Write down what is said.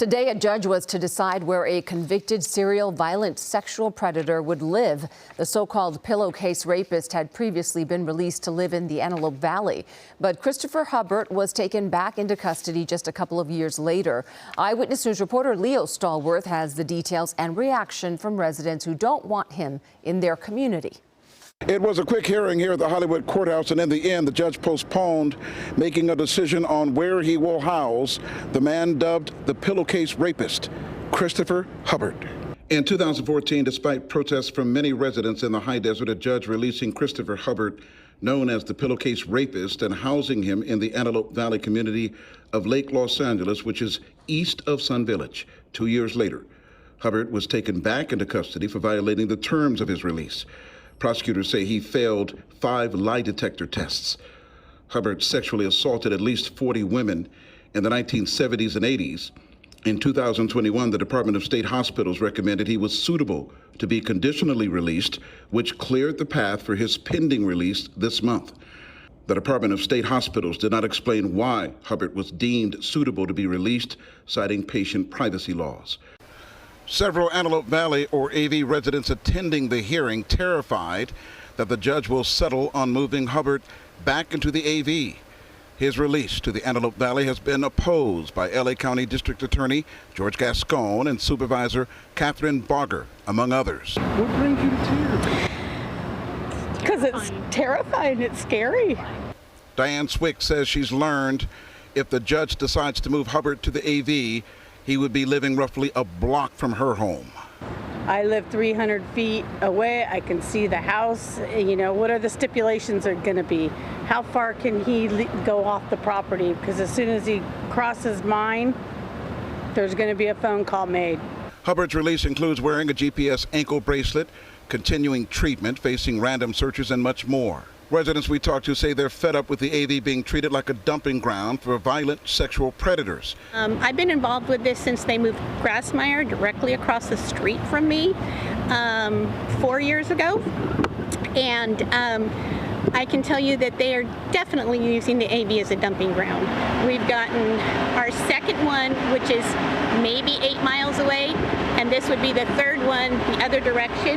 Today, a judge was to decide where a convicted serial violent sexual predator would live. The so-called Pillowcase Rapist had previously been released to live in the Antelope Valley. But Christopher Hubbard was taken back into custody just a couple of years later. Eyewitness News reporter Leo Stallworth has the details and reaction from residents who don't want him in their community. It was a quick hearing here at the Hollywood courthouse, and in the end, the judge postponed making a decision on where he will house the man dubbed the Pillowcase Rapist, Christopher Hubbard. In 2014, despite protests from many residents in the high desert, a judge releasing Christopher Hubbard, known as the Pillowcase Rapist, and housing him in the Antelope Valley community of Lake Los Angeles, which is east of Sun Village. 2 years later, Hubbard was taken back into custody for violating the terms of his release. Prosecutors say he failed 5 lie detector tests. Hubbard sexually assaulted at least 40 women in the 1970s and 80s. In 2021, the Department of State hospitals recommended he was suitable to be conditionally released, which cleared the path for his pending release this month. The Department of State hospitals did not explain why Hubbard was deemed suitable to be released, citing patient privacy laws. Several Antelope Valley or AV residents attending the hearing terrified that the judge will settle on moving Hubbard back into the AV. His release to the Antelope Valley has been opposed by LA County District Attorney George Gascon and Supervisor Catherine Barger, among others. What brings you to tears? Because it's terrifying, it's scary. Diane Swick says she's learned if the judge decides to move Hubbard to the AV, he would be living roughly a block from her home. I live 300 feet away. I can see the house. You know, what are the stipulations are going to be? How far can he go off the property? Because as soon as he crosses mine, there's going to be a phone call made. Hubbard's release includes wearing a GPS ankle bracelet, continuing treatment, facing random searches, and much more. Residents we talked to say they're fed up with the AV being treated like a dumping ground for violent sexual predators. I've been involved with this since they moved Grassmire directly across the street from me 4 years ago. And I can tell you that they are definitely using the AV as a dumping ground. We've gotten our second one, which is maybe 8 miles away, and this would be the third one the other direction.